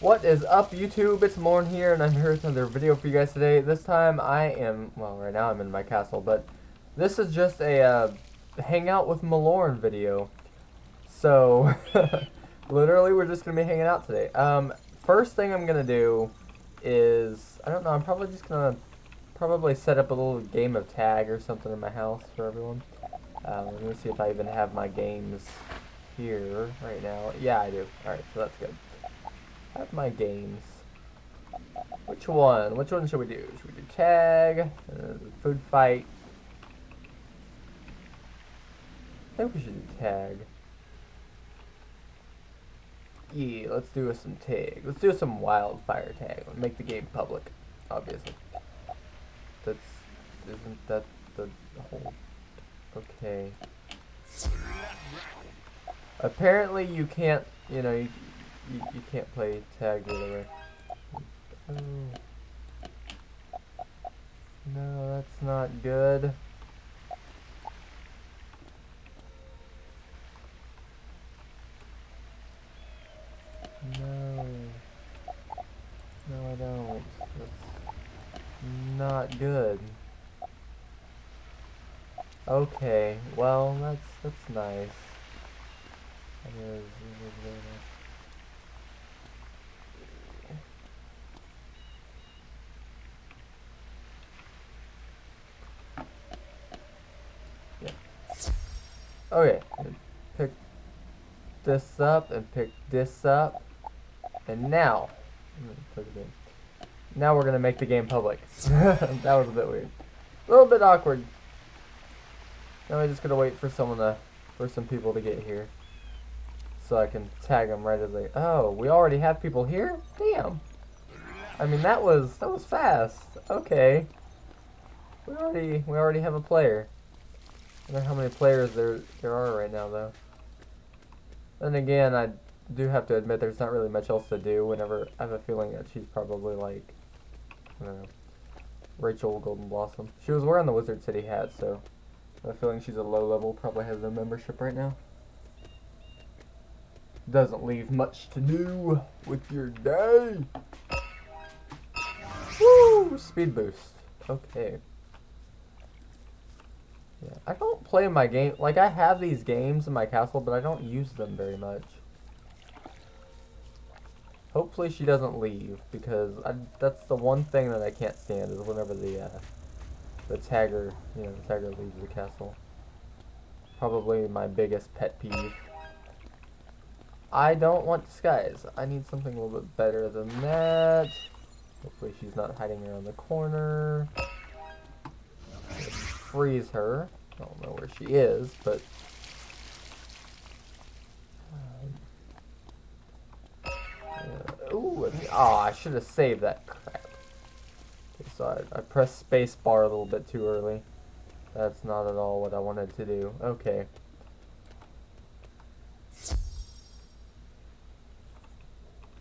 What is up, YouTube? It's Malorn here, and I'm here with another video for you guys today. This time I am, well, right now I'm in my castle, but this is just a hangout with Malorn video. So, literally we're just going to be hanging out today. First thing I'm going to do is, I don't know, I'm probably just going to set up a little game of tag or something in my house for everyone. Let me see if I even have my games here right now. Yeah, I do. Alright, so that's good. I have my games. Which one? Which one should we do? Should we do tag? Food fight? I think we should do tag. Yeah, let's do some tag. Let's do some wildfire tag. Let's make the game public, obviously. Isn't that the whole... Okay. Apparently you can't, you know, you can't play tag the other way. Oh. No, that's not good. No. No, I don't. That's not good. Okay, well, that's nice. That is very nice. Okay, pick this up and pick this up, and now, now we're gonna make the game public. That was a bit weird, a little bit awkward. Now I'm just gonna wait for for some people to get here, so I can tag them right as they. Oh, we already have people here. Damn. I mean that was fast. Okay. We already have a player. I don't know how many players there are right now, though. Then again, I do have to admit there's not really much else to do whenever I have a feeling that she's probably like, I don't know, Rachel Golden Blossom. She was wearing the Wizard City hat, so I have a feeling she's a low level, probably has no membership right now. Doesn't leave much to do with your day. Woo! Speed boost. Okay. Yeah, I don't play my game, like I have these games in my castle, but I don't use them very much. Hopefully she doesn't leave, because that's the one thing that I can't stand is whenever the tagger, the tagger leaves the castle. Probably my biggest pet peeve. I don't want disguise. I need something a little bit better than that. Hopefully she's not hiding around the corner. Freeze her. I don't know where she is, but ooh, I should have saved that crap. Okay, so I pressed space bar a little bit too early. That's not at all what I wanted to do. Okay.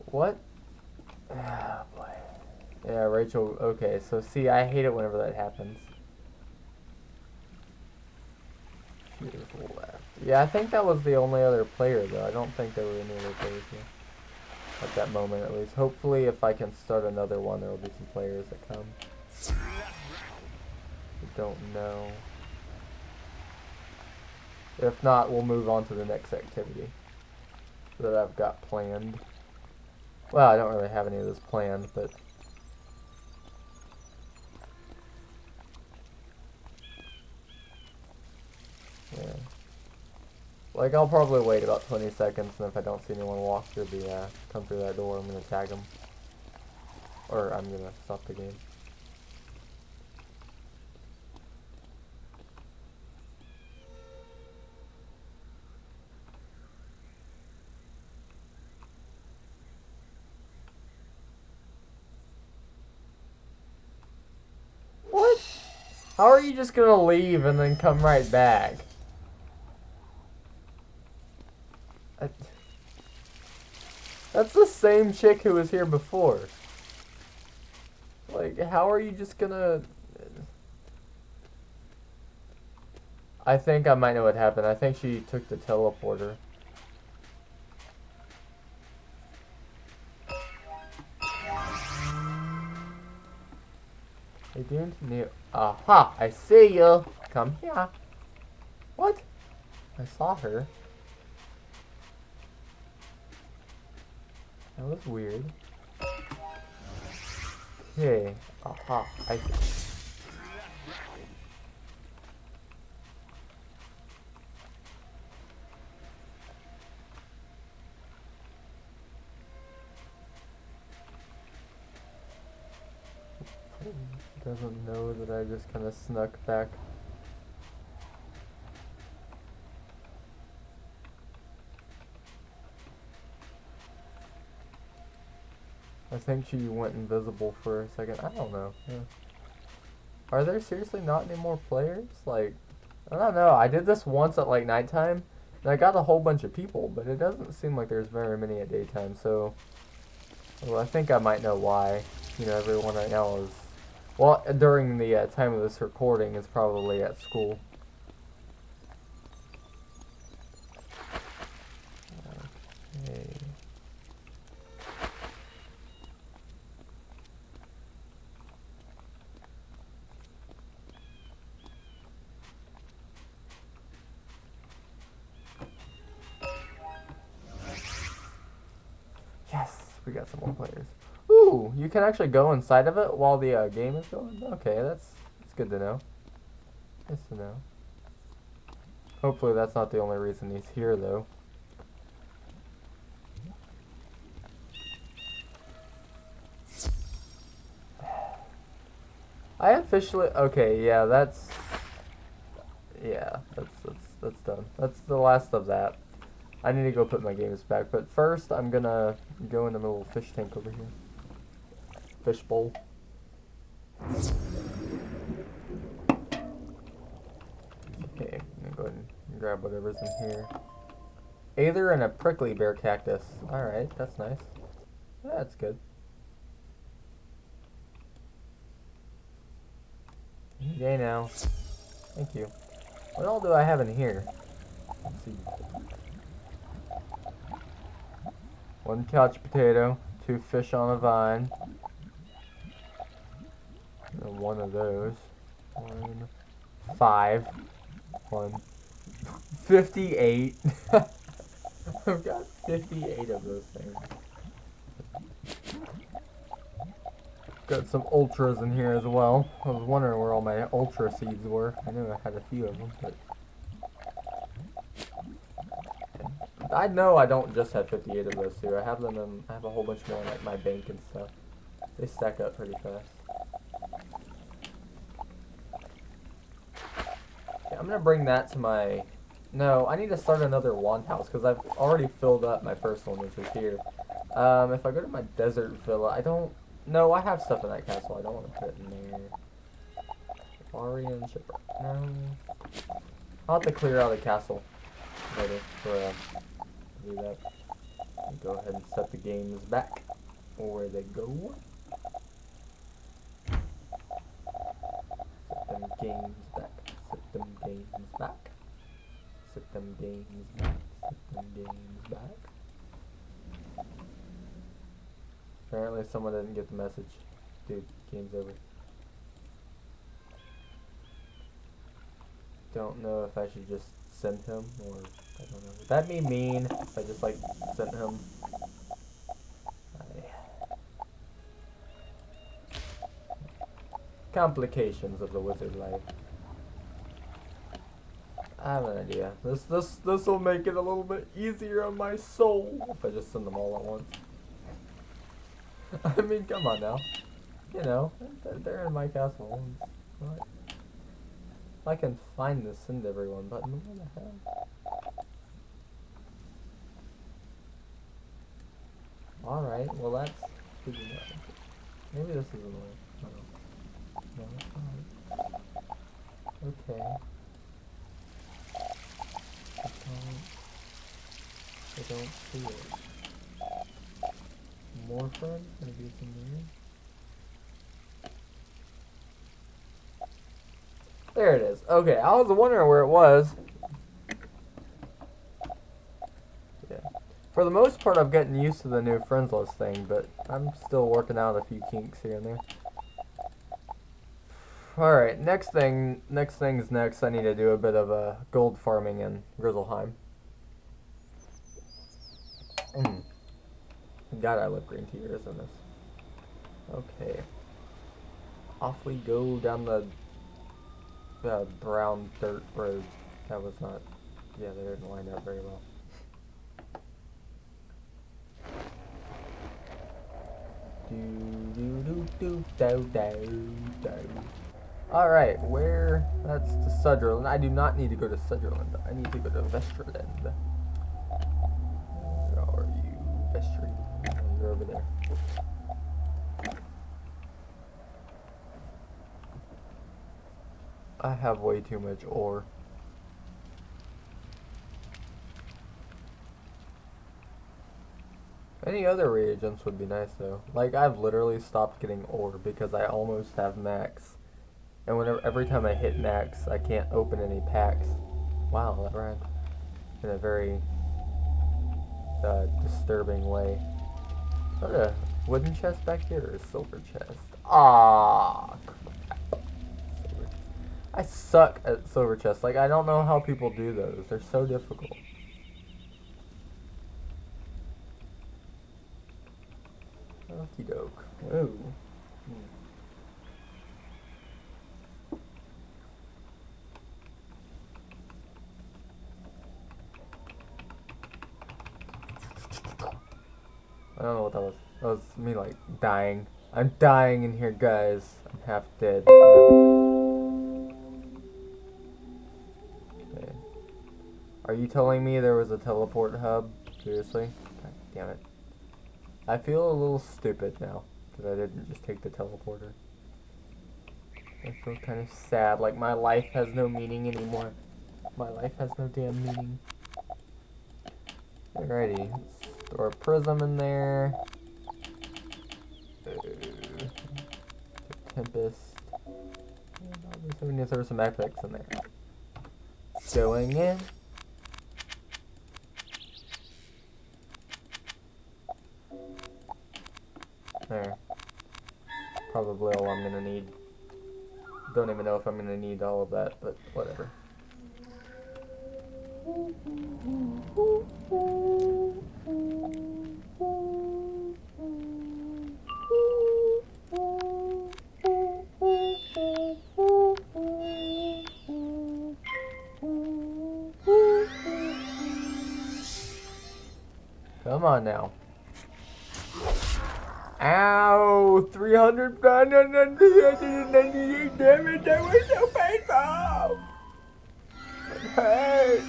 What? Ah, boy. Yeah, Rachel. Okay, so see, I hate it whenever that happens. Left. Yeah, I think that was the only other player, though. I don't think there were any other players here. At that moment, at least. Hopefully, if I can start another one, there will be some players that come. I don't know. If not, we'll move on to the next activity that I've got planned. Well, I don't really have any of this planned, but... yeah. Like, I'll probably wait about 20 seconds, and if I don't see anyone walk through come through that door, I'm gonna tag them. Or I'm gonna stop the game. What? How are you just gonna leave and then come right back? That's the same chick who was here before. Like, how are you just gonna... I think I might know what happened. I think she took the teleporter. A doomed new. Aha! I see you. Come here. What? I saw her. That was weird. Okay. Aha! I see. Doesn't know that I just kind of snuck back. I think she went invisible for a second. I don't know. Yeah. Are there seriously not any more players? Like, I don't know. I did this once at like nighttime, and I got a whole bunch of people, but it doesn't seem like there's very many at daytime. So, well, I think I might know why. You know, everyone right now is. Well, during the time of this recording, is probably at school. Okay. Yes, we got some more players. Ooh, you can actually go inside of it while the game is going? Okay, that's good to know. Nice to know. Hopefully that's not the only reason he's here, though. I officially... Okay, yeah, that's... Yeah, that's done. That's the last of that. I need to go put my games back, but first I'm gonna go in the little fish tank over here. Fish bowl. Okay, I'm gonna go ahead and grab whatever's in here. Aether and a prickly bear cactus. Alright, that's nice. Yeah, that's good. Okay, now. Thank you. What all do I have in here? Let's see. 1 couch potato, 2 fish on a vine, and 1 of those. 1, 5, 1, 58. I've got 58 of those things. Got some ultras in here as well. I was wondering where all my ultra seeds were. I knew I had a few of them, but I know I don't just have 58 of those too. I have them in, I have a whole bunch more in like my bank and stuff. They stack up pretty fast. Okay, I'm gonna bring that to my... No, I need to start another wand house because I've already filled up my first one, which is here. If I go to my desert villa, I don't... No, I have stuff in that castle. I don't want to put it in there. Arian shipper. No. I'll have to clear out the castle later for do that. Go ahead and set the games back where they go. Set them games back. Set them games back. Set them games back. Set them games back. Apparently someone didn't get the message. Dude, game's over. Don't know if I should just send him or I don't know. Would that be mean if I just like sent him? Complications of the wizard life. I have an idea. This will make it a little bit easier on my soul if I just send them all at once. I mean, come on now. You know, they're in my castle. What? I can find the send everyone button. What the hell? Alright, well that's good to know. Maybe this is annoying. No, it's not. Okay. I don't see it. More friends? Maybe it's in there. There it is. Okay, I was wondering where it was. Yeah. For the most part, I've gotten used to the new friends list thing, but I'm still working out a few kinks here and there. Alright, next thing's next. I need to do a bit of gold farming in Grizzleheim. God, I love green tears in this. Okay. Off we go down the brown dirt road. That was not... Yeah, they didn't line up very well. Alright, where? That's to Sutherland. I do not need to go to Sutherland. I need to go to Vesterland. Where are you, Vesterland? Oh, you're over there. I have way too much ore. Any other reagents would be nice though. Like, I've literally stopped getting ore because I almost have max. And every time I hit max, I can't open any packs. Wow, that rhymed. In a very disturbing way. Is that a wooden chest back here or a silver chest? Ah, crap. I suck at silver chests. Like, I don't know how people do those. They're so difficult. Okie doke. Ooh. I don't know what that was. That was me, like, dying. I'm dying in here, guys. I'm half dead. Okay. Are you telling me there was a teleport hub? Seriously? God damn it. I feel a little stupid now because I didn't just take the teleporter. I feel kind of sad, like my life has no meaning anymore. My life has no damn meaning. Alrighty, let's throw a prism in there. Tempest. And obviously we need to throw some epics in there. Going in. There. Probably all I'm gonna need. Don't even know if I'm gonna need all of that, but whatever. Come on now. Ow! 398 damage! That was so painful! It hurt!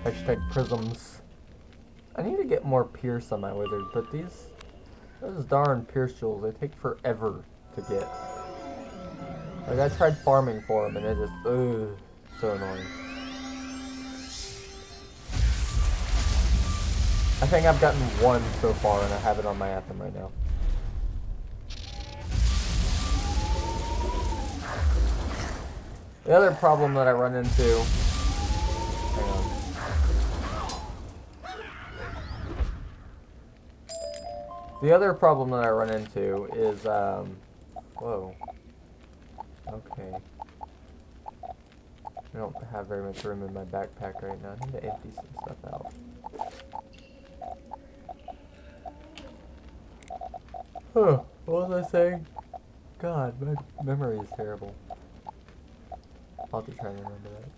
Hashtag prisms. I need to get more pierce on my wizard, but those darn pierce jewels, they take forever to get. Like, I tried farming for them and it just, ugh, so annoying. I think I've gotten one so far and I have it on my anthem right now. The other problem that I run into... Hang on. The other problem that I run into is, whoa. Okay. I don't have very much room in my backpack right now. I need to empty some stuff out. Huh, what was I saying? God, my memory is terrible. I'll have to try and remember that.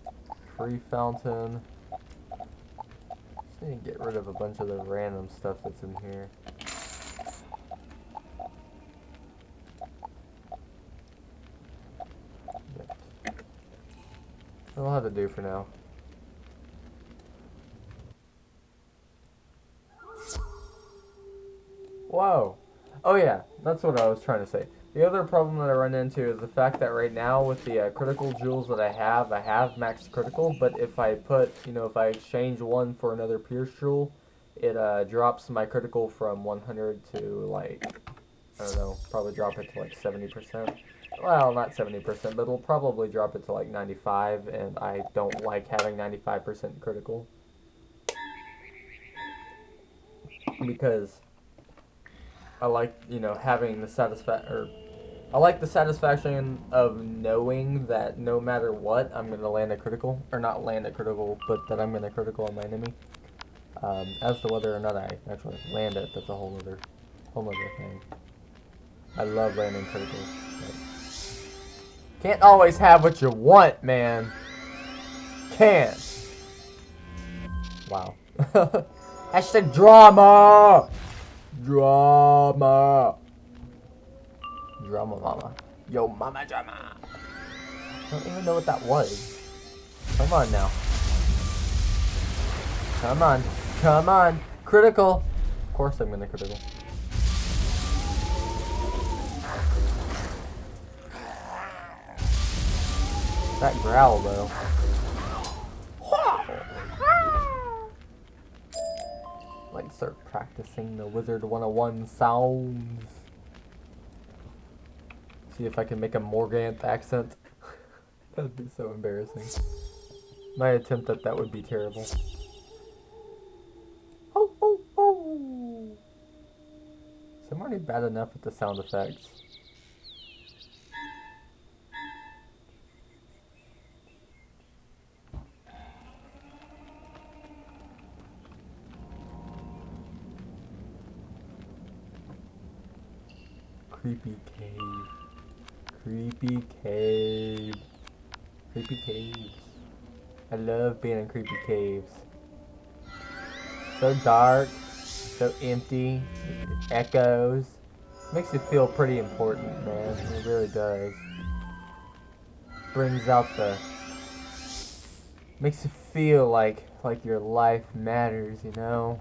Free fountain. Just need to get rid of a bunch of the random stuff that's in here. That'll have to do for now. Whoa! Oh yeah, that's what I was trying to say. The other problem that I run into is the fact that right now with the critical jewels that I have max critical, but if I put, if I exchange one for another pierce jewel, it drops my critical from 100 to like, I don't know, probably drop it to like 70%. Well, not 70%, but it'll probably drop it to like 95, and I don't like having 95% critical. Because I like, having the I like the satisfaction of knowing that no matter what, I'm going to land a critical. Or not land a critical, but that I'm going to critical on my enemy. As to whether or not I actually land it, that's a whole other thing. I love landing criticals. Can't always have what you want, man. Can't. Wow. Hashtag drama! Drama! Drama mama. Yo mama drama. I don't even know what that was. Come on now. Come on. Come on. Critical. Of course I'm gonna critical. That growl though. Like start practicing the Wizard 101 sounds. See if I can make a Morganth accent. That'd be so embarrassing. My attempt at that would be terrible. Oh, oh, oh. So I'm already bad enough with the sound effects. Creepy cave. Creepy cave. Creepy caves. I love being in creepy caves. So dark, so empty, it echoes. Makes you feel pretty important, man. It really does. Brings out the... Makes you feel like your life matters, you know?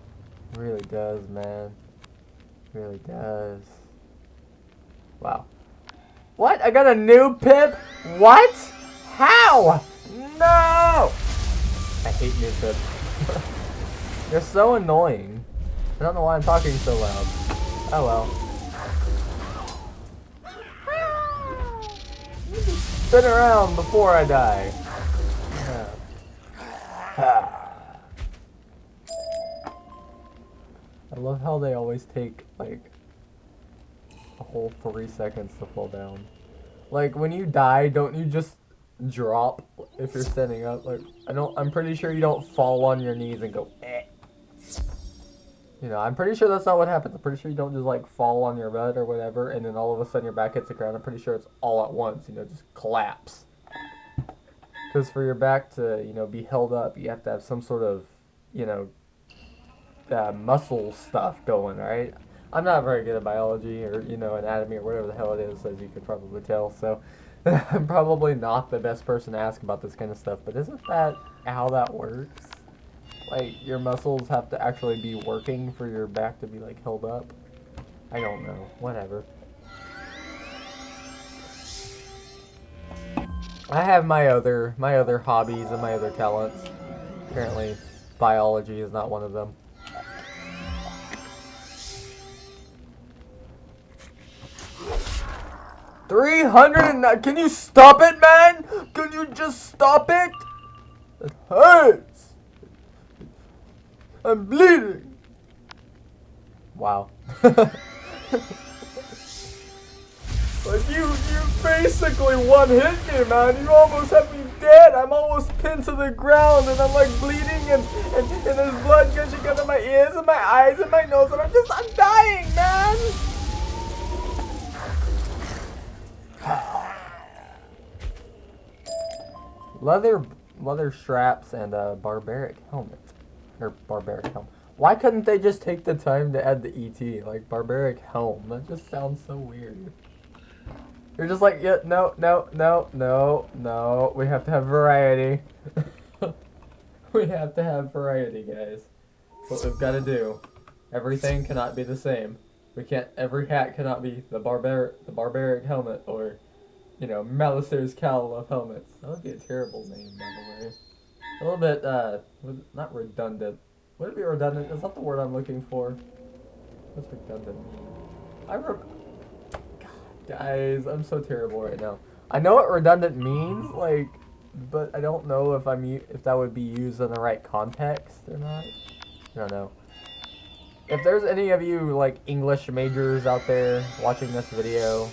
It really does, man. It really does. Wow. What? I got a new Pip? What? How? No! I hate new Pips. They're so annoying. I don't know why I'm talking so loud. Oh well. Spin around before I die. Yeah. I love how they always take, like, a whole 3 seconds to fall down. Like, when you die, don't you just drop if you're standing up? Like, I'm pretty sure you don't fall on your knees and go, eh. You know, I'm pretty sure that's not what happens. I'm pretty sure you don't just, like, fall on your butt or whatever, and then all of a sudden your back hits the ground. I'm pretty sure it's all at once, you know, just collapse. Because for your back to, you know, be held up, you have to have some sort of, you know, muscle stuff going, right? I'm not very good at biology or, you know, anatomy or whatever the hell it is, as you could probably tell, so I'm probably not the best person to ask about this kind of stuff, but isn't that how that works? Like, your muscles have to actually be working for your back to be, like, held up? I don't know. Whatever. I have my other hobbies and my other talents. Apparently, biology is not one of them. $300. Can you stop it, man? Can you just stop it? It hurts. I'm bleeding. Wow. Like you basically one-hit me, man. You almost have me dead. I'm almost pinned to the ground, and I'm like bleeding, and there's blood gushing out of my ears and my eyes and my nose, and I'm dying, man. Leather straps and a barbaric helmet. Or barbaric helm. Why couldn't they just take the time to add the ET? Like, barbaric helm. That just sounds so weird. You're just like, yeah, no. We have to have variety. We have to have variety, guys. That's what we've got to do. Everything cannot be the same. Every hat cannot be the barbaric helmet, or, you know, Malister's cowl of helmets. That would be a terrible name, by the way. A little bit, not redundant. Would it be redundant? Is that the word I'm looking for? What's redundant mean? God, guys, I'm so terrible right now. I know what redundant means, like, but I don't know if that would be used in the right context or not. I don't know. If there's any of you, like, English majors out there watching this video,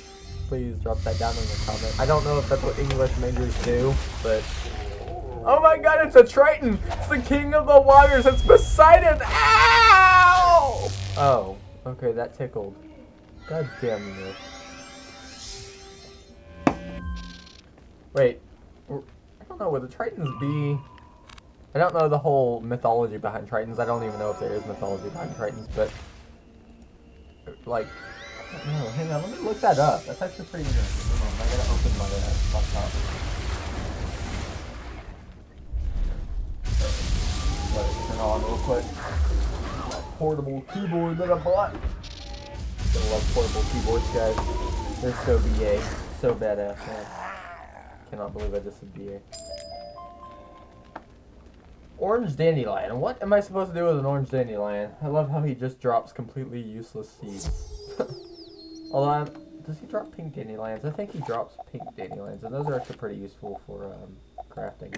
please drop that down in the comment. I don't know if that's what English majors do, but... Oh my god, it's a Triton! It's the king of the waters! It's Poseidon! Ow! Oh, okay, that tickled. God damn you. Wait, I don't know, would the Tritons be... I don't know the whole mythology behind Tritons. I don't even know if there is mythology behind Tritons, but... Like... I don't know, hang on, let me look that up. That's actually pretty interesting. Hold on, I gotta open my laptop. Let it turn on real quick. My portable keyboard that I bought. Gonna love portable keyboards, guys. They're so BA. So badass, man. Cannot believe I just said BA. Orange dandelion. What am I supposed to do with an orange dandelion? I love how he just drops completely useless seeds. Although, does he drop pink dandelions? I think he drops pink dandelions, and those are actually pretty useful for crafting.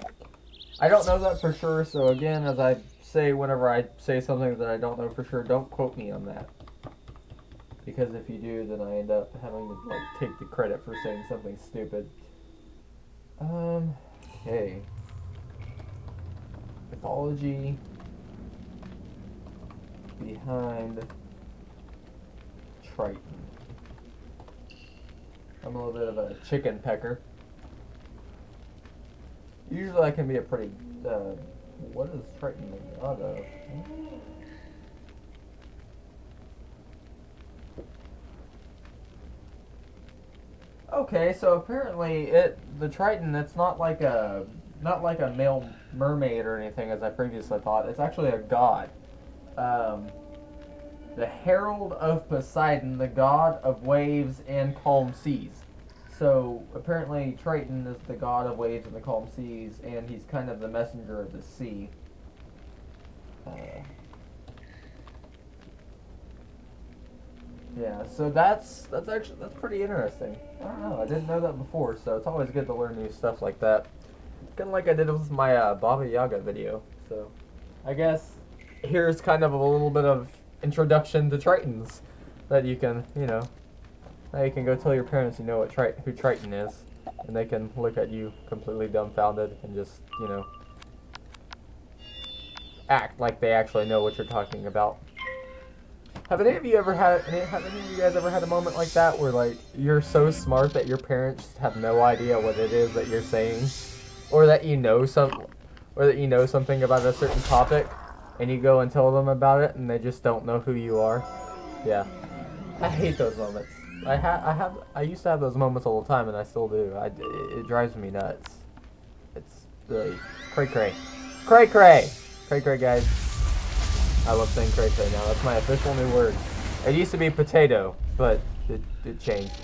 I don't know that for sure, so again, as I say whenever I say something that I don't know for sure, don't quote me on that. Because if you do, then I end up having to like take the credit for saying something stupid. Okay. Mythology behind Triton. I'm a little bit of a chicken pecker. Usually I can be a pretty, what is Triton the god of? Okay, so apparently the Triton, it's not like a male mermaid or anything as I previously thought. It's actually a god. The herald of Poseidon, the god of waves and calm seas. So apparently Triton is the god of waves and the calm seas, and he's kind of the messenger of the sea. Yeah, so that's pretty interesting. I don't know, I didn't know that before, so it's always good to learn new stuff like that. Kind of like I did with my Baba Yaga video. So I guess here's kind of a little bit of introduction to Tritons that you can, now you can go tell your parents you know who Triton is, and they can look at you completely dumbfounded and just, act like they actually know what you're talking about. Have any of you guys ever had a moment like that where like you're so smart that your parents have no idea what it is that you're saying, or that you know something about a certain topic, and you go and tell them about it, and they just don't know who you are? Yeah, I hate those moments. I used to have those moments all the time, and I still do. It drives me nuts. It's really cray cray, guys. I love saying cray cray now. That's my official new word. It used to be potato, but it changed.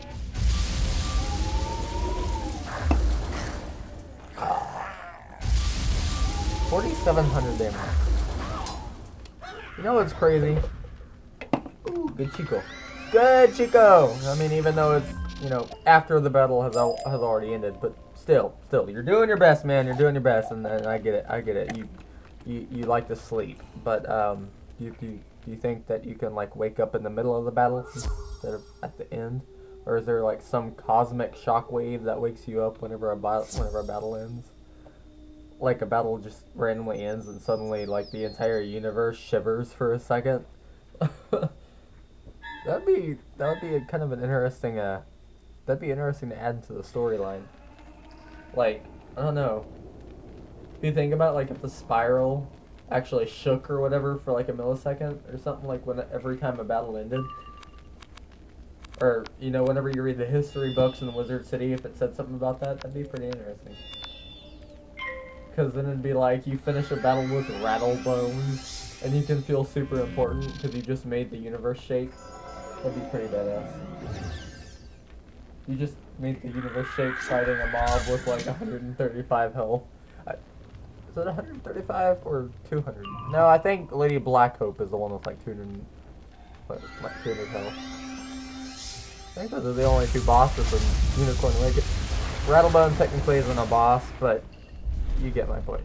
4,700 damage. You know what's crazy? Ooh, good Chico. Good Chico! I mean, even though it's, after the battle has already ended, but still, you're doing your best, man. You're doing your best, and I get it. You like to sleep, but do you think that you can like wake up in the middle of the battle instead of at the end, or is there like some cosmic shockwave that wakes you up whenever a battle ends? Like a battle just randomly ends and suddenly like the entire universe shivers for a second. That'd be a kind of an interesting that'd be interesting to add to the storyline. Like, I don't know. If you think about like if the spiral actually shook or whatever for like a millisecond or something, like every time a battle ended. Or, whenever you read the history books in the Wizard City, if it said something about that, that'd be pretty interesting. Because then it'd be like you finish a battle with rattle bones, and you can feel super important because you just made the universe shake. That'd be pretty badass. You just made the universe shake fighting a mob with like 135 health. Is it 135 or 200? No, I think Lady Blackhope is the one with like 200 health. I think those are the only two bosses in Unicorn Lake. Rattlebone technically isn't a boss, but you get my point.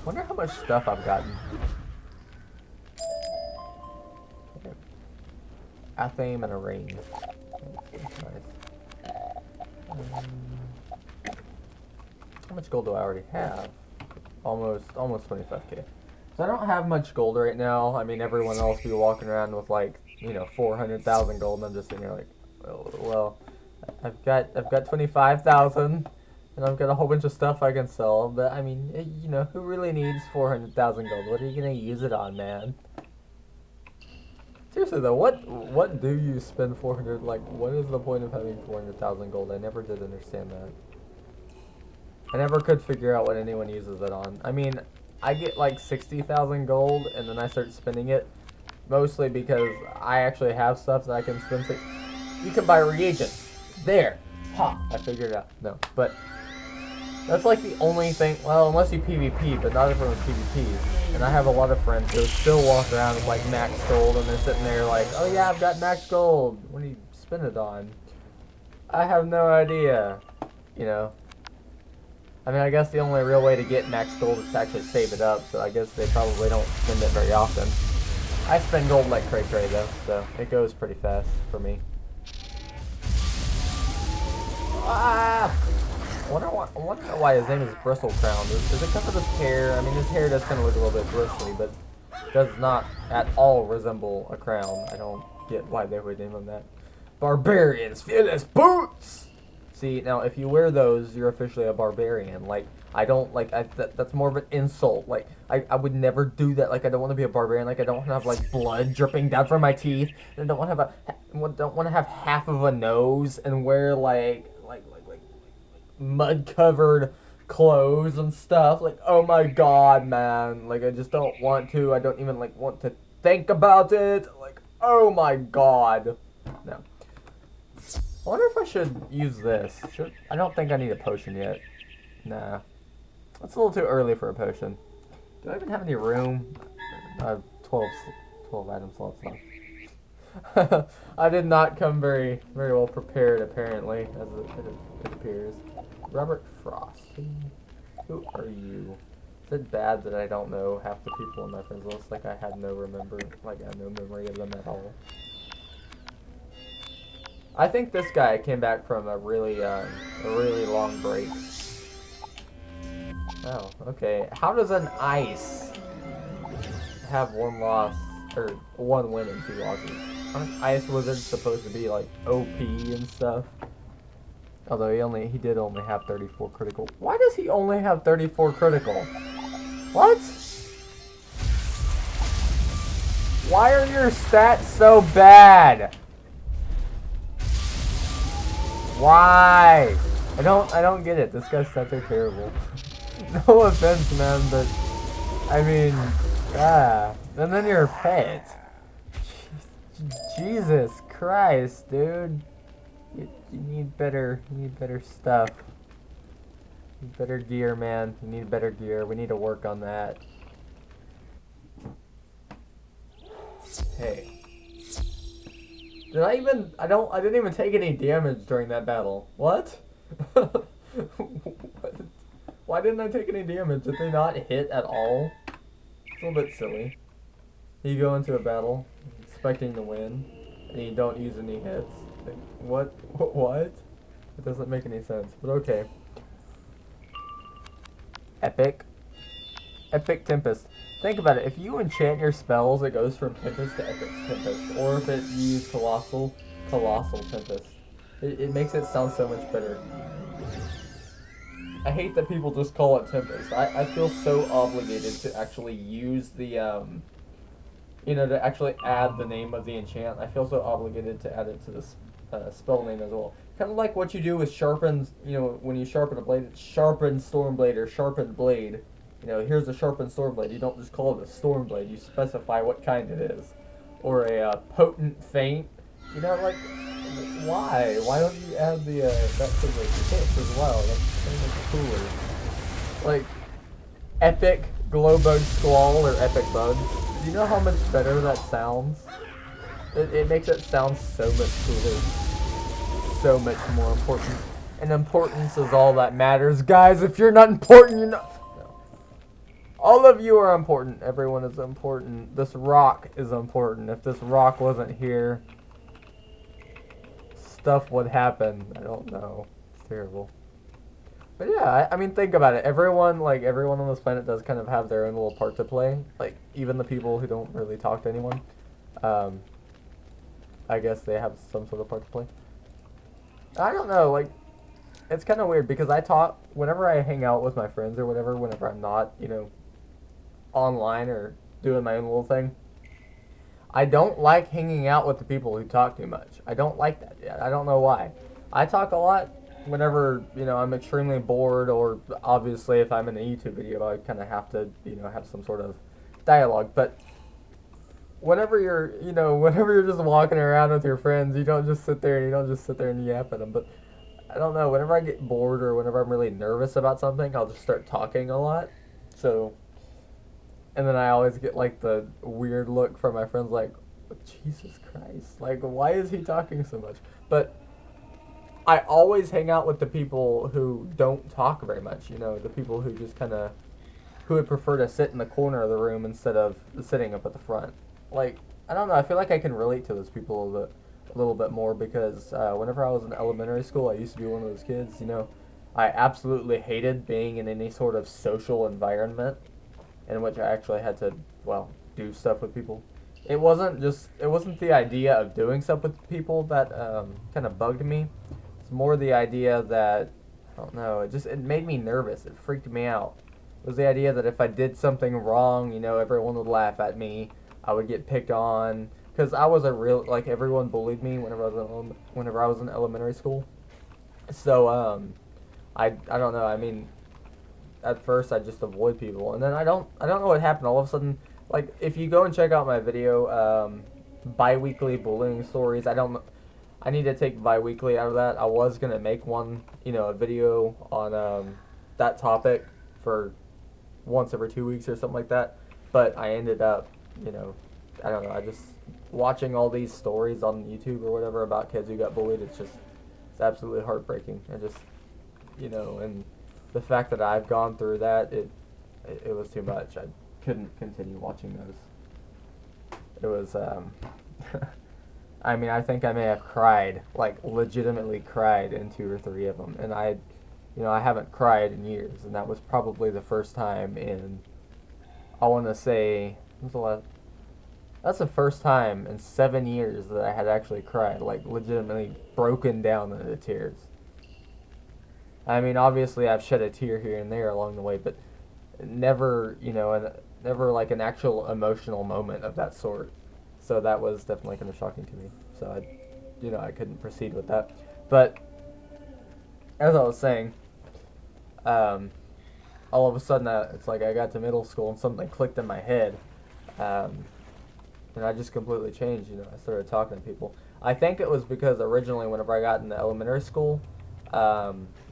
Wonder how much stuff I've gotten. Okay. Athame and a ring. That's nice. How much gold do I already have? Almost 25k. So I don't have much gold right now. I mean, everyone else be walking around with like, you know, 400,000 gold, and I'm just sitting here like, well, I've got 25,000, and I've got a whole bunch of stuff I can sell. But I mean, you know, who really needs 400,000 gold? What are you gonna use it on, man? Seriously though, what do you spend 400? Like, what is the point of having 400,000 gold? I never did understand that. I never could figure out what anyone uses it on. I mean, I get like 60,000 gold, and then I start spending it, mostly because I actually have stuff that I can spend. You can buy reagents. There. Ha! I figured it out. No, but that's like the only thing. Well, unless you PvP, but not everyone PvPs. And I have a lot of friends who still walk around with like max gold, and they're sitting there like, oh yeah, I've got max gold. What do you spend it on? I have no idea. You know. I mean, I guess the only real way to get max gold is to actually save it up, so I guess they probably don't spend it very often. I spend gold like cray though, so it goes pretty fast for me. Ah! I wonder why his name is Bristle Crown. Is it because of his hair? I mean, his hair does kind of look a little bit bristly, but does not at all resemble a crown. I don't get why they would name him that. Barbarians, fearless boots! See, now, if you wear those, you're officially a barbarian. Like, I don't, like, that's more of an insult. Like, I would never do that. Like, I don't want to be a barbarian. Like, I don't want to have, like, blood dripping down from my teeth. And I don't want to have half of a nose and wear, like mud-covered clothes and stuff. Like, oh my god, man. Like, I just don't want to. I don't even, like, want to think about it. Like, oh my god. No. I wonder if I should use this. I don't think I need a potion yet. Nah. It's a little too early for a potion. Do I even have any room? I have 12 item slots left. I did not come very well prepared, apparently, as it appears. Robert Frost. Who are you? Is it bad that I don't know half the people in my friends list? Like, I had no memory of them at all. I think this guy came back from a really long break. Oh, okay. How does an ice have one loss, or one win and 2 losses? Aren't ice wizards supposed to be like OP and stuff? Although he did only have 34 critical. Why does he only have 34 critical? What? Why are your stats so bad? Why? I don't get it. This guy's stats are terrible. No offense, man, but I mean, yeah. And then you're a pet. Jesus Christ, dude. You need better stuff. You need better gear, man. You need better gear. We need to work on that. Hey. I didn't even take any damage during that battle. What? What? Why didn't I take any damage? Did they not hit at all? It's a little bit silly. You go into a battle expecting to win, and you don't use any hits. Like, what? What? It doesn't make any sense, but okay. Epic Tempest. Think about it. If you enchant your spells, it goes from Tempest to Epic Tempest. Or if you use Colossal Tempest. It makes it sound so much better. I hate that people just call it Tempest. I feel so obligated to actually use the, to actually add the name of the enchant. I feel so obligated to add it to the spell name as well. Kind of like what you do with sharpened, when you sharpen a blade, it's sharpened Stormblade or sharpened blade. Here's a sharpened Stormblade. You don't just call it a Stormblade. You specify what kind it is. Or a potent feint. Why? Why don't you add the that to the hits as well? That's so much cooler. Like, Epic Glowbug Squall or Epic Bug. Do you know how much better that sounds? It makes it sound so much cooler. So much more important. And importance is all that matters. Guys, if you're not important, you're not... No. All of you are important. Everyone is important. This rock is important. If this rock wasn't here, stuff would happen. I don't know. It's terrible. But yeah, I mean, think about it. Everyone on this planet does kind of have their own little part to play. Like, even the people who don't really talk to anyone. I guess they have some sort of part to play. I don't know, like, it's kind of weird because I talk, whenever I hang out with my friends or whatever, whenever I'm not, online or doing my own little thing, I don't like hanging out with the people who talk too much. I don't like that. Yeah, I don't know why. I talk a lot whenever, I'm extremely bored, or obviously if I'm in a YouTube video, I kind of have to, have some sort of dialogue. But whenever you're just walking around with your friends, you don't just sit there and yap at them. But I don't know, whenever I get bored or whenever I'm really nervous about something, I'll just start talking a lot. So, and then I always get like the weird look from my friends like, Jesus Christ, like, why is he talking so much? But I always hang out with the people who don't talk very much, the people who just who would prefer to sit in the corner of the room instead of sitting up at the front. Like, I don't know, I feel like I can relate to those people a little bit more because whenever I was in elementary school, I used to be one of those kids, I absolutely hated being in any sort of social environment in which I actually had to, do stuff with people. It wasn't the idea of doing stuff with people that kind of bugged me. It's more the idea that, I don't know, it made me nervous. It freaked me out. It was the idea that if I did something wrong, everyone would laugh at me. I would get picked on. Because I was everyone bullied me whenever I was in elementary school. So, I don't know, I mean, at first I just avoid people. And then I don't know what happened. All of a sudden, like, if you go and check out my video, bi-weekly bullying stories, I need to take bi-weekly out of that. I was going to make one, a video on that topic for once every 2 weeks or something like that. But I ended up, I don't know, I just watching all these stories on YouTube or whatever about kids who got bullied. It's absolutely heartbreaking. I just, and the fact that I've gone through that, it was too much. I couldn't continue watching those. It was, I mean, I think I may have cried, like, legitimately cried in 2 or 3 of them. And I haven't cried in years. And that was probably the first time in, I want to say, that's the first time in 7 years that I had actually cried, like, legitimately broken down into tears. I mean, obviously I've shed a tear here and there along the way, but never, never like an actual emotional moment of that sort. So that was definitely kind of shocking to me. So I couldn't proceed with that. But as I was saying, all of a sudden it's like I got to middle school and something clicked in my head, and I just completely changed. I started talking to people. I think it was because originally, whenever I got into elementary school,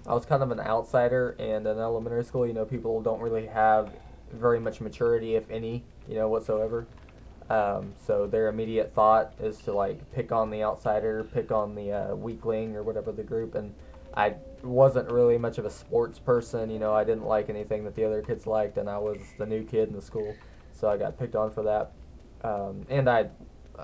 I was kind of an outsider, and in elementary school, people don't really have very much maturity, if any, whatsoever. So their immediate thought is to, like, pick on the outsider, pick on the weakling or whatever the group, and I wasn't really much of a sports person. I didn't like anything that the other kids liked, and I was the new kid in the school, so I got picked on for that. And I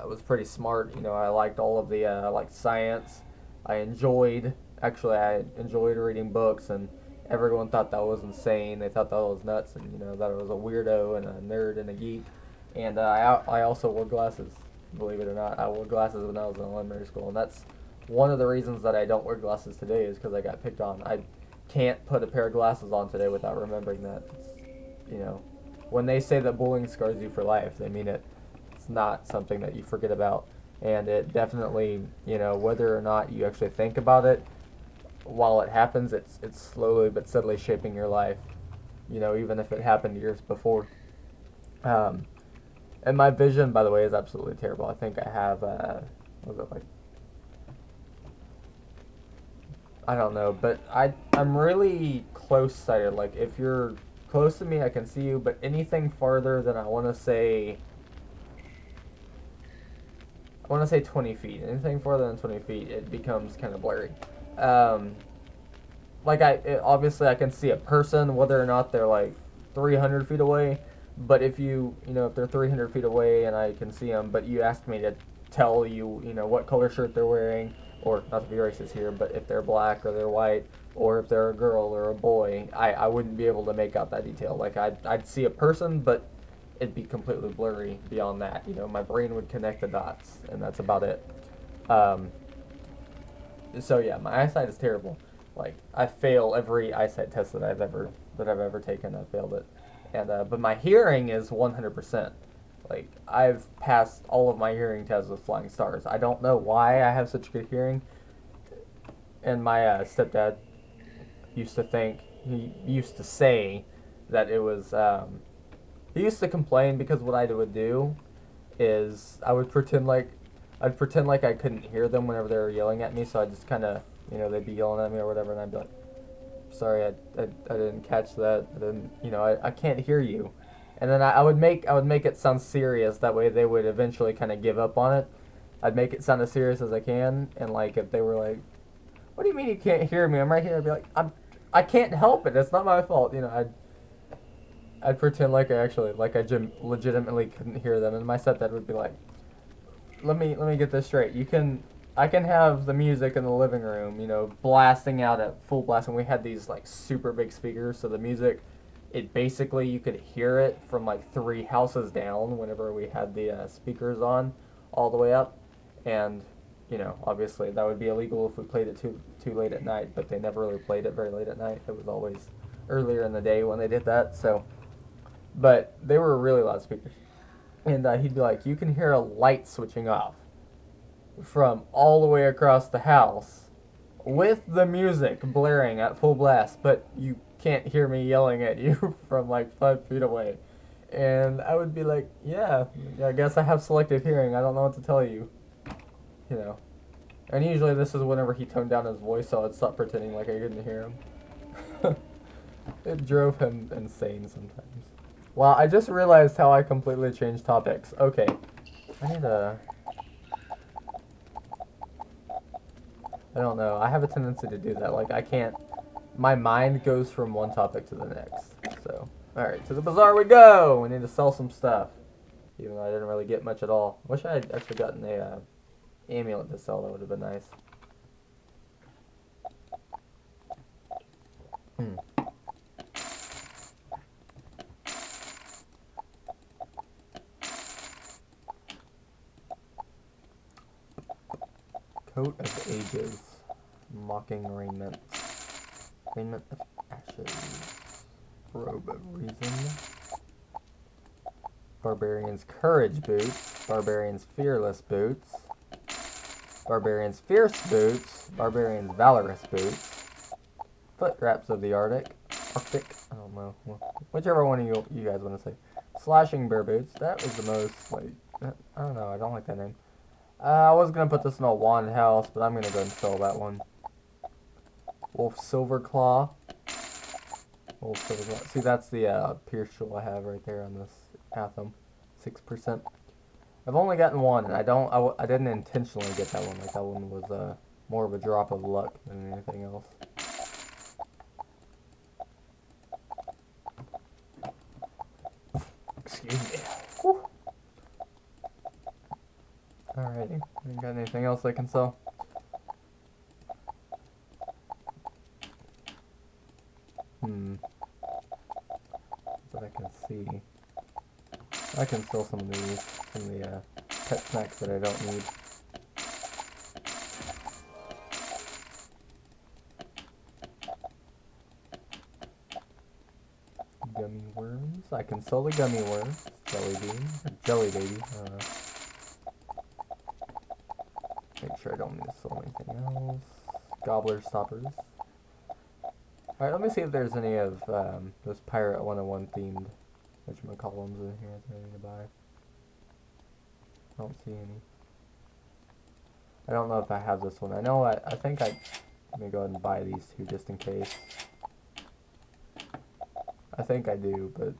was pretty smart. I liked all of the science. I enjoyed reading books, and everyone thought that was insane. They thought that was nuts, and that I was a weirdo and a nerd and a geek. And I also wore glasses, believe it or not. I wore glasses when I was in elementary school, and that's one of the reasons that I don't wear glasses today is because I got picked on. I can't put a pair of glasses on today without remembering that. When they say that bullying scars you for life, they mean it. It's not something that you forget about, and it definitely, whether or not you actually think about it, while it happens, it's slowly but steadily shaping your life, even if it happened years before. And my vision, by the way, is absolutely terrible. I think I have, what was it like? I don't know, but I'm really close-sighted. Like, if you're close to me, I can see you, but anything farther than I want to say 20 feet. Anything farther than 20 feet, it becomes kind of blurry. Obviously I can see a person, whether or not they're, like, 300 feet away. But if if they're 300 feet away and I can see them, but you asked me to tell you, what color shirt they're wearing, or not to be racist here, but if they're black or they're white, or if they're a girl or a boy, I wouldn't be able to make out that detail. Like, I'd see a person, but it'd be completely blurry beyond that. My brain would connect the dots, and that's about it. So yeah, my eyesight is terrible. Like, I fail every eyesight test that I've ever taken. I failed it, and but my hearing is 100%. Like, I've passed all of my hearing tests with flying stars. I don't know why I have such good hearing. And my stepdad he used to say that it was, he used to complain because what I would do is I'd pretend like I couldn't hear them whenever they were yelling at me, so I just kind of, they'd be yelling at me or whatever, and I'd be like, sorry, I didn't catch that. I didn't, I can't hear you. And then I would make it sound serious. That way they would eventually kind of give up on it. I'd make it sound as serious as I can, and like if they were like, "What do you mean you can't hear me? I'm right here." I'd be like, I can't help it. It's not my fault." I'd pretend like I legitimately couldn't hear them, and my stepdad would be like, let me get this straight. I can have the music in the living room, blasting out at full blast, and we had these like super big speakers, so the music, it basically, you could hear it from like 3 houses down whenever we had the speakers on all the way up, and obviously that would be illegal if we played it too late at night, but they never really played it very late at night. It was always earlier in the day when they did that. So, but they were really loud speakers, and he'd be like, you can hear a light switching off from all the way across the house with the music blaring at full blast, but you can't hear me yelling at you from like 5 feet away. And I would be like, yeah, I guess I have selective hearing. I don't know what to tell you. And usually this is whenever he toned down his voice, so I'd stop pretending like I couldn't hear him. It drove him insane sometimes. Wow, I just realized how I completely changed topics. Okay, I don't know. I have a tendency to do that. Like, I can't... My mind goes from one topic to the next. So, alright, to the bazaar we go! We need to sell some stuff. Even though I didn't really get much at all. Wish I had actually gotten a amulet to sell. That would have been nice. Coat of Ages. Mocking raiment. Raiment of ashes. Robe of reason. Barbarian's courage boots. Barbarian's fearless boots. Barbarian's fierce boots. Barbarian's valorous boots. Foot wraps of the Arctic. I don't know. Whichever one you guys want to say. Slashing bear boots. That was the most, like, I don't know. I don't like that name. I was going to put this in a wand house, but I'm going to go and sell that one. Wolf Silver Claw. Wolf Silver Claw. See, that's the pierce tool I have right there on this Atham. 6%. I've only gotten one, and I didn't intentionally get that one. Like, that one was more of a drop of luck than anything else. Excuse me. Whew. Alrighty. Got anything else I can sell? That I can see. I can sell some of these, some of the pet snacks that I don't need. Gummy worms. I can sell the gummy worms. Jelly bean. Jelly baby. Make sure I don't need to sell anything else. Gobbler stoppers. Alright, let me see if there's any of those Pirate 101 themed whatchamacallums in here that I need to buy. I don't see any. I don't know if I have this one. I know I think let me go ahead and buy these two just in case. I think I do, but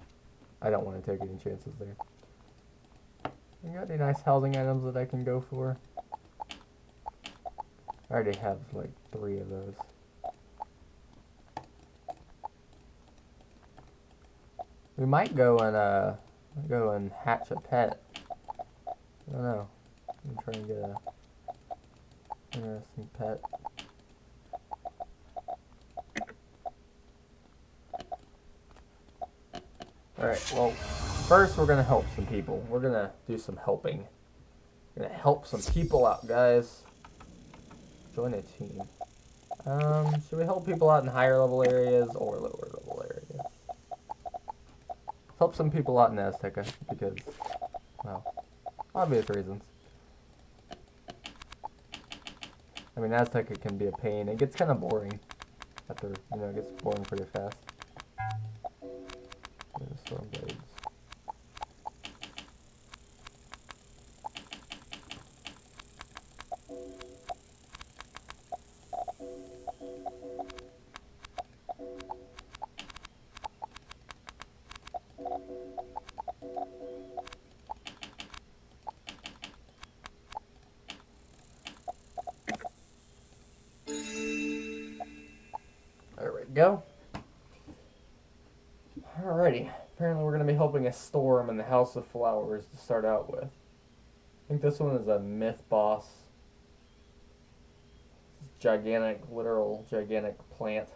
I don't want to take any chances there. You got any nice housing items that I can go for? I already have like 3 of those. We might go and hatch a pet. I don't know. I'm trying to get a interesting pet. Alright, well, first we're gonna help some people. We're gonna do some helping. We're gonna help some people out, guys. Join a team. Should we help people out in higher level areas or lower level areas? Help some people out in Azteca because, well, obvious reasons. I mean, Azteca can be a pain. It gets kind of boring after, it gets boring pretty fast. Storm blades. There we go. Alrighty. Apparently we're going to be helping a storm in the House of Flowers to start out with. I think this one is a myth boss. Gigantic, literal gigantic plant.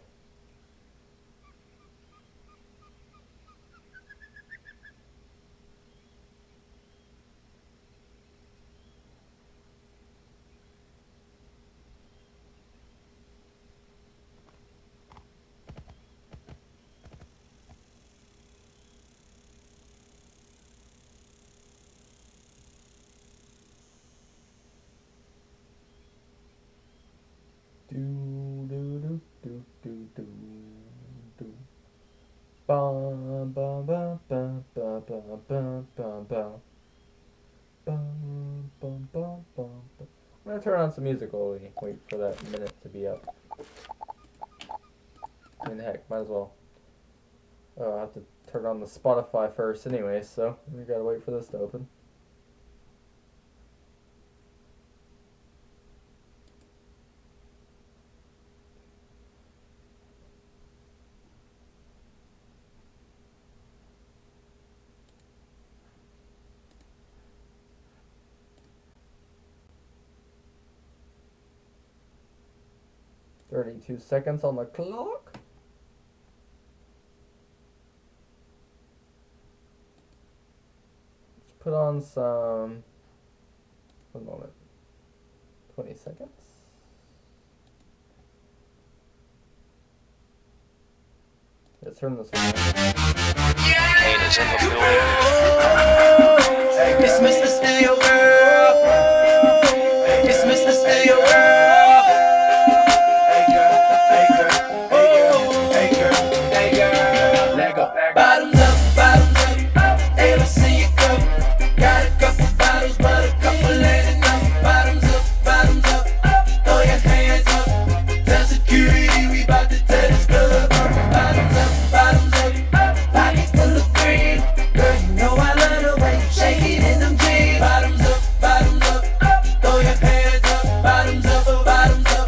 Bum bum bum bum bum bum bum bum bum. Bum bum bum bum. I'm gonna turn on some music while we wait for that minute to be up. I mean, heck, might as well. Oh, I have to turn on the Spotify first anyway, so we gotta wait for this to open. "32 seconds on the clock." Let's put on some. 1 moment. 20 seconds. Let's turn this one on. Pain is in the building. It's Mr. Steal Girl. It's Mr. Steal Girl. Hey girl, hey girl, hey girl, hey girl, let go. Bottoms up, ever see you go? Got a couple bottles, but a couple ain't enough. Bottoms up, throw your hands up. Tell security we bout to tear this club up. Bottoms up, pockets full of green. Girl, you know I love the way you shake it in them jeans. Bottoms up, throw your hands up. Bottoms up, bottoms up.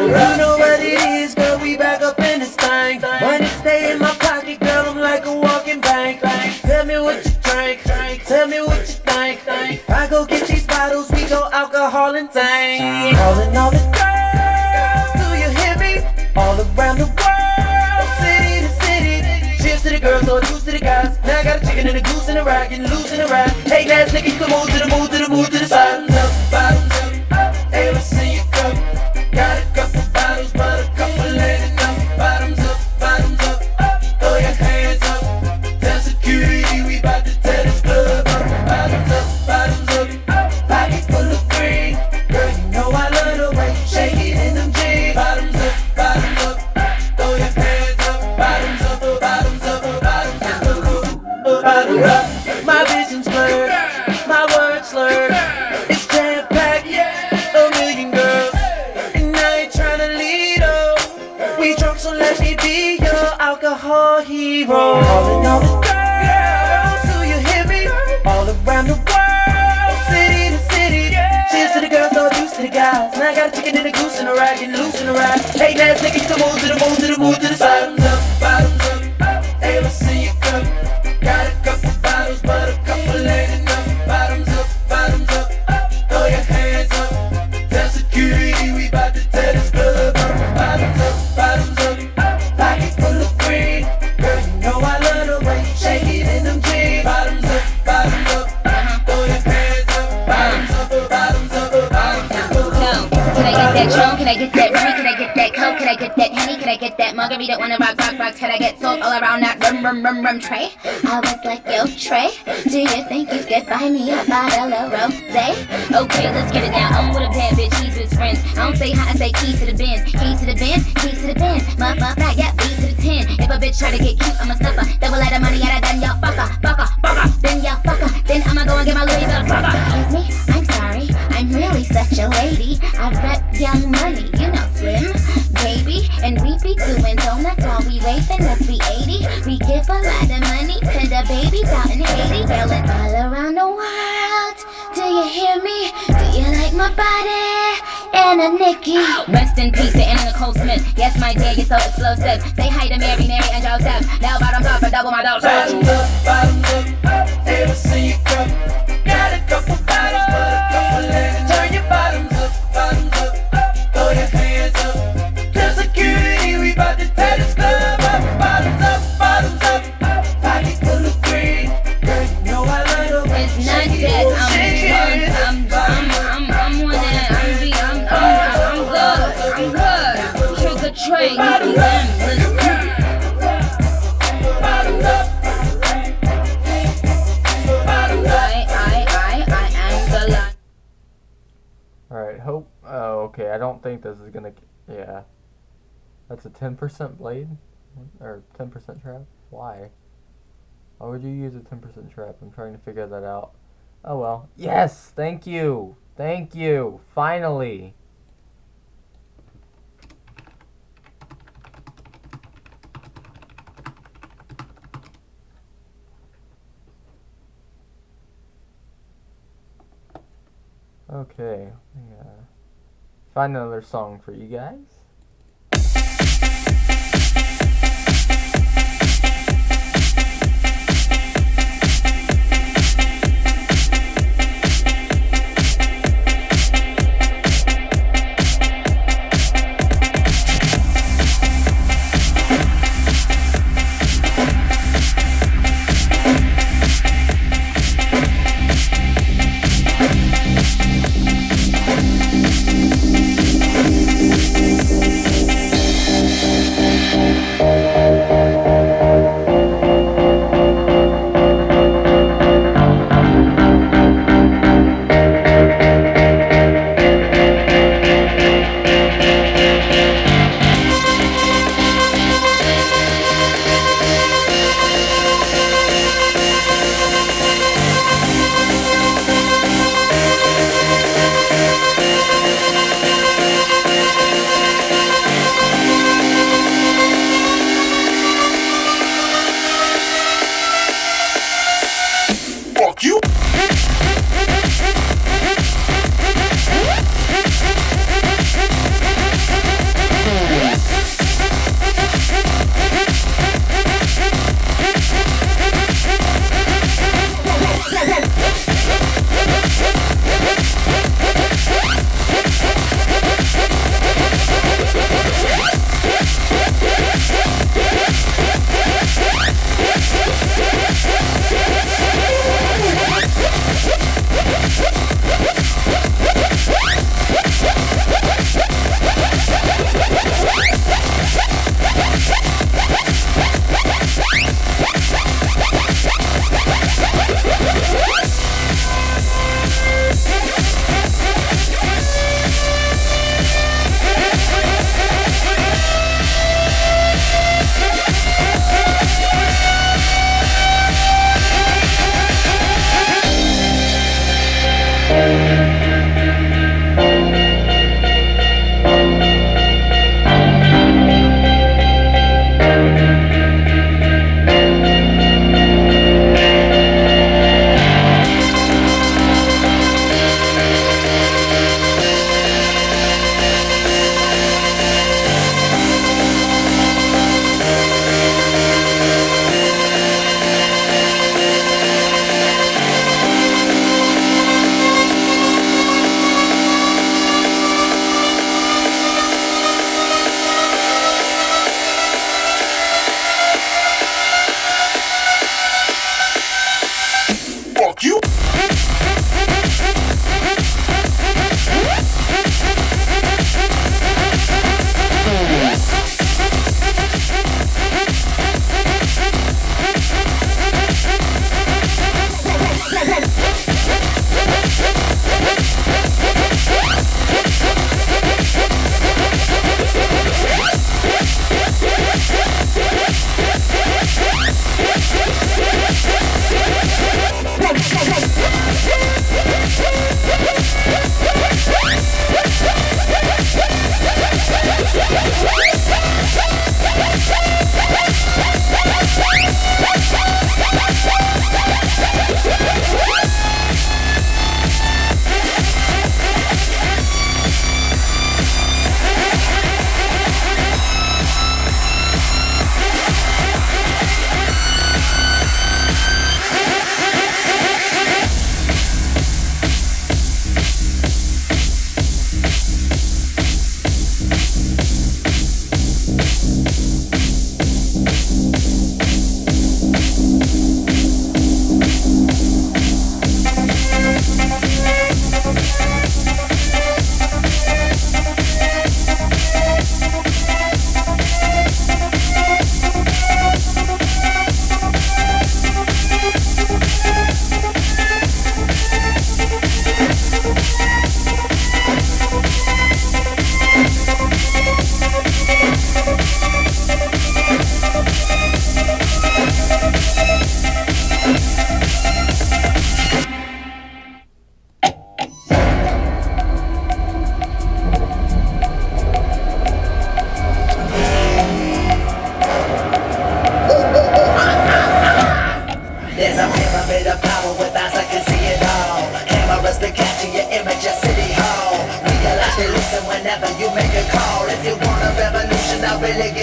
You know what it is, girl, we back up in this thing. Money stay in my pocket, girl, I'm like a walking bank. Tell me what you drink, tell me what you think. If I go get these bottles, we go alcohol and tank. Calling all the girls, do you hear me? All around the world, city to city. Cheers to the girls, or juice to the guys. Now I got a chicken and a goose and a ride, getting loose in the ride. Hey, ass nigga, you can move to the side. Bottoms up, ever see you go? Got a couple bottles, but a couple ain't enough. Bottoms up, throw your hands up. Tell security we bout to tear this club up. Bottoms up, pockets full of green. Girl, you know I love the way you shake it in them jeans. Bottoms up, throw your hands up. Bottoms up. My vision's blurred, my words slurred. It's jam-packed, a million girls. And I ain't tryna lead up. We drunk, so let me be your alcohol hero. Calling all the girls, do you hear me? All around the world, city to city. Cheers to the girls, no juice to the guys. Now I got a chicken and a goose and a ride, getting loose in the ride. Hey, ass nigga, you can move to the side. Bottoms up, money, could I get that margarita on a rock, could I get salt all around that rum tray? I was like, yo, Trey, do you think you could buy me a bottle of rosé? Okay, let's get it now, I'm with a bad bitch, he's with his friends. I don't say hi, I say keys to the Benz, keys to the Benz, keys to the Benz. Muff, yeah, B to the 10. If a bitch try to get cute, I'ma stuff her. Double out of money, yeah, then y'all fucker. Then y'all fucker. Then I'ma go and get my Louis Vuitton fucker. Excuse me, I'm sorry, I'm really such a lady. I rep Young Money, you know Slim, baby. And we be doing donuts while we waving up 380. We give a lot of money to the babies out in Haiti. Bailing all around the world. Do you hear me? Do you like my body? Anna Nikki. Rest in peace to Anna Nicole Smith. Yes, my dear, you're so explosive. Say hi to Mary, and Joseph. Now bottoms up and double my dose. Bottoms up, ever seen you come? Got a couple bottles, but a couple legs. Turn your bottoms up, throw your hands up. Tell security we bout to tear this club up. Bottoms up, pockets full of green. Girl, you know I love the way It's you not shake that it, shake it. I'm one of that. I'm good. Trick or treat. Bottoms up. I am the lion. Alright, hope. Oh, okay. I don't think this is gonna. Yeah. That's a 10% blade? Or 10% trap? Why? Why would you use a 10% trap? I'm trying to figure that out. Oh well. Yes! Thank you! Thank you! Finally! Okay. Yeah. Find another song for you guys.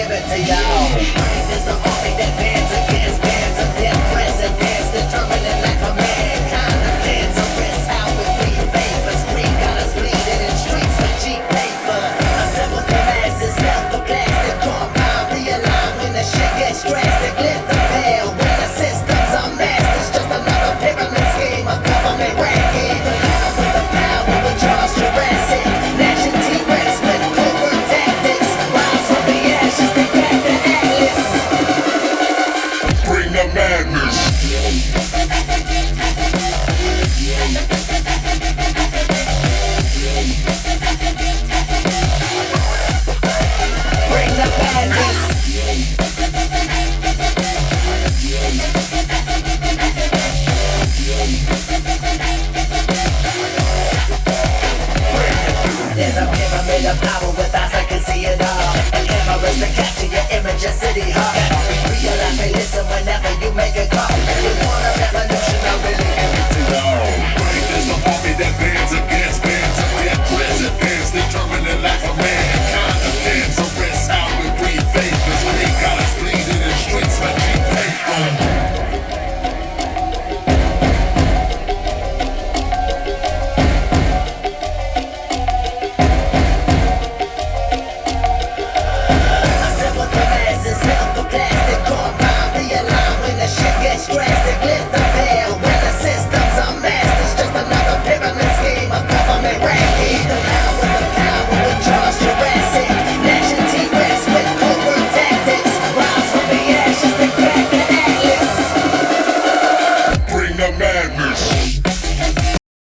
give it to y'all. Mine is the army that bands